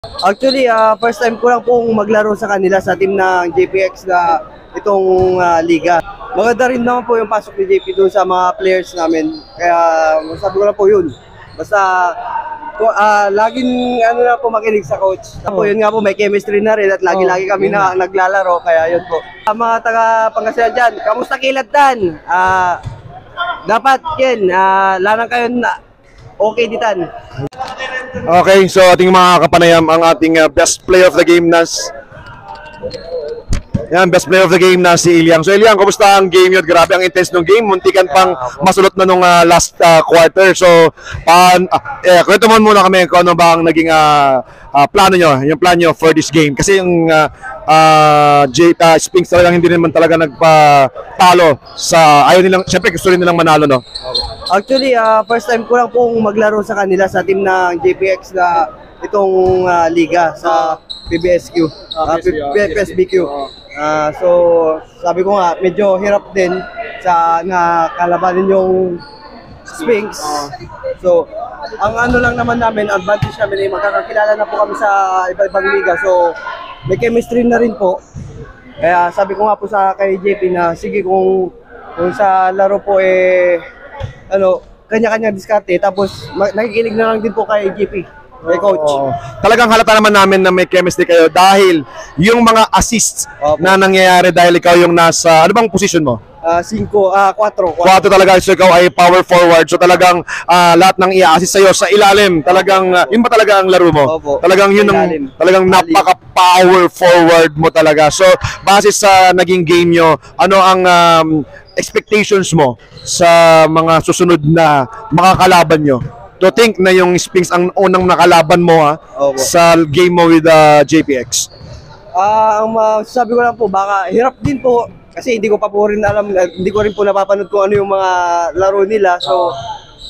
Actually, first time ko lang pong maglaro sa kanila sa team ng JPX na itong liga. Maganda rin naman po yung pasok ni JP doon sa mga players namin. Kaya masabi ko lang po yun. Basta laging na po makinig sa coach. Tapos yun nga po, may chemistry na rin at lagi-lagi kami na naglalaro. Kaya yun po. Mga taga Pangasinan dyan, kamusta kilad Dan? Dapat yan, lanang kayo na okay ditan. Okay, so ating mga kapanayam ang ating best player of the game na best player of the game na si Ilyang. So Ilyang, kumusta ang game yun? Grabe ang intense ng game. Muntikan pang masulot na nung last quarter. So, kwento mo muna kami kung ano ba ang naging plano nyo, yung plan nyo for this game. Kasi yung Spinks talagang hindi naman talaga nagpatalo sa ayaw nilang, syempre gusto rin nilang manalo, no? Actually, first time ko lang pong maglaro sa kanila sa team ng JPX na itong liga sa PBSQ, PSBQ. So, sabi ko nga, medyo hirap din sa kalabanin yung Spinks. So, ang ano lang naman namin, advantage namin ay magkakakilala na po kami sa iba-ibang liga. So, may chemistry na rin po. Kaya sabi ko nga po sa kay JP na sige kung sa laro po kanya-kanya diskarte, tapos nakikinig na lang din po kay JP. Kay coach. Talagang halata naman namin na may chemistry kayo dahil yung mga assists na nangyayari dahil ikaw yung nasa, ano bang position mo? 4 talaga, so ikaw ay power forward. So talagang lahat ng i-assist sa'yo sa ilalim, talagang, yun ba talaga ang laro mo? Opo. Talagang yun ang, talagang napaka-power forward mo talaga. So base sa naging game nyo, ano ang expectations mo sa mga susunod na makakalaban nyo? To think na yung Spinks ang unang nakalaban mo sa game mo with JPX. Ang sabi ko lang po, baka hirap din po kasi hindi ko pa po rin alam, hindi ko rin po napapanood kung ano yung mga laro nila. So,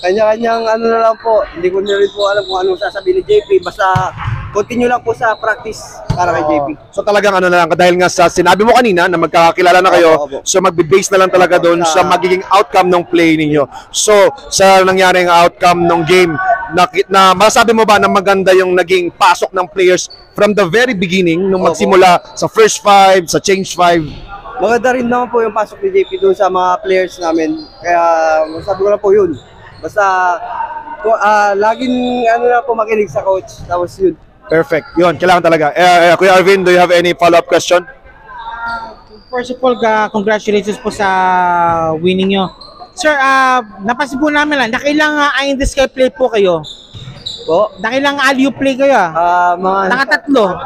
kanya-kanyang ano na lang po, hindi ko rin po alam kung anong sasabihin ni JP. Basta continue lang po sa practice para kay JP. So talagang ano na lang, dahil nga sa sinabi mo kanina na magkakakilala na kayo, so magbe-base na lang talaga doon sa magiging outcome ng play ninyo. So sa nangyaring outcome ng game, na masabi mo ba na maganda yung naging pasok ng players from the very beginning, nung magsimula sa first 5, sa change 5? Maganda rin naman po yung pasok ni JP doon sa mga players namin. Kaya sabi ko lang po yun. Basta laging na po makinig sa coach. Tapos yun. Perfect. Yun, kailangan talaga. Kuya Arvin, do you have any follow-up question? First of all, congratulations po sa winning nyo. Sir, napansin po namin lang, nakailang in the sky play po kayo? Po? Nakailang alley play kayo? Nakatatlo,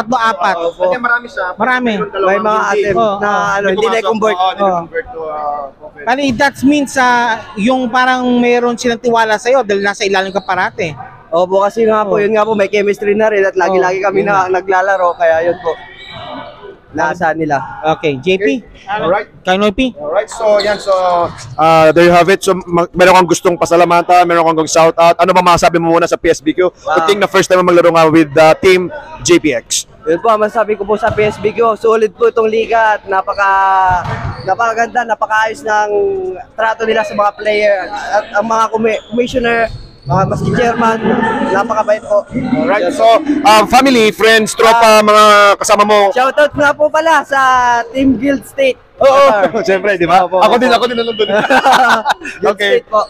apat. Marami siya. Marami. May mga attempt na hindi na-convert. That means yung parang meron silang tiwala sa'yo dahil nasa ilalim ka parate. Opo, kasi nga po, yun nga po, may chemistry na rin at lagi-lagi kami na naglalaro, kaya yun po. Naasahan nila. Okay, JP? Alright. Kainoy-P? Alright, so yan, so there you have it. So meron kang gustong pasalamatan, meron kang shout out. Ano ba masasabi mo muna sa PSBQ? I think na first time mo maglaro nga with team JPX. Yun po, masasabi ko po sa PSBQ, solid po itong liga at napakaganda, napakaayos ng trato nila sa mga player at ang mga commissioner, maski chairman, napakabait po. Alright, so family, friends, tropa, mga kasama mo. Shoutout nga po pala sa Team Guild State. Oo, siyempre, di ba? Ako din nandun. Guild Okay. State po.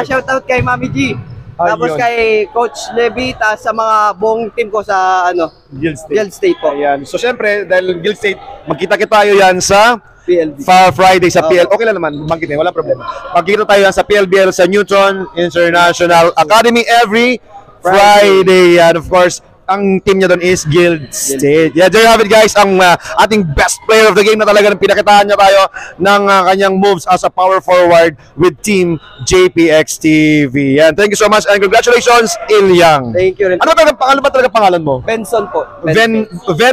Shoutout kay Mami G. Tapos kay Coach Levy, sa mga buong team ko sa Guild State po. Ayan. So siyempre, dahil Guild State, magkita-kita tayo yan sa PLB. Friday sa PL. Okay lang naman, magkita, wala problema. Magkita tayo yan sa PLBL sa Newton International Academy every Friday. And of course, ang team niya doon is Guild State. Yeah, there you have it guys, ang ating best player of the game na talaga ng pinakitaan niya tayo ng kanyang moves as a power forward with Team JPX TV. Yan, thank you so much and congratulations, Ilyang. Thank you rin. Ano ba talaga pangalan mo? Benson po. Ben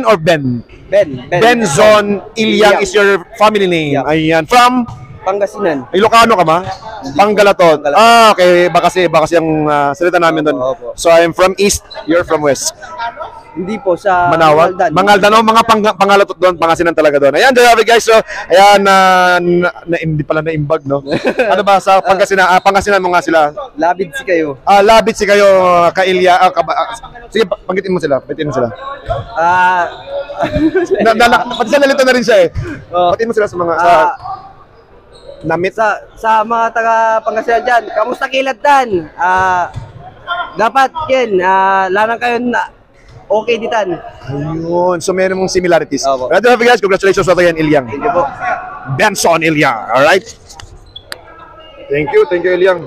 or Ben? Benzon Ilyang is your family name. Yeah. Ayan, from Pangasinan. Ilocano ka ba? Panggalaton. Okay, baka kasi ang salita namin doon. So I'm from East, you're from West. Hindi po, sa Manawag? Mangaldan, oh, mga pangalatot doon, Pangasinan talaga doon. Ayan, there you have it, guys. So, ayan, hindi pala na-imbag, no? Ano ba, sa Pangasinan mo nga sila? Labid si kayo. Labit si kayo, Kailya. Sige, panggitin mo sila. Pagkitin mo sila. Pati sa nalito na rin siya eh. Pagkitin mo sila sa mga... namit. Sa mga taga Pangasinan dyan, kamusta kilatan? Dapat, Ken, lanang kayo na okay ditan. Ayun. So, meron mong similarities. Opo. Right, guys. Congratulations sa yan, Ilyang. Thank you po. Benson Ilyang. Alright? Thank you, Ilyang.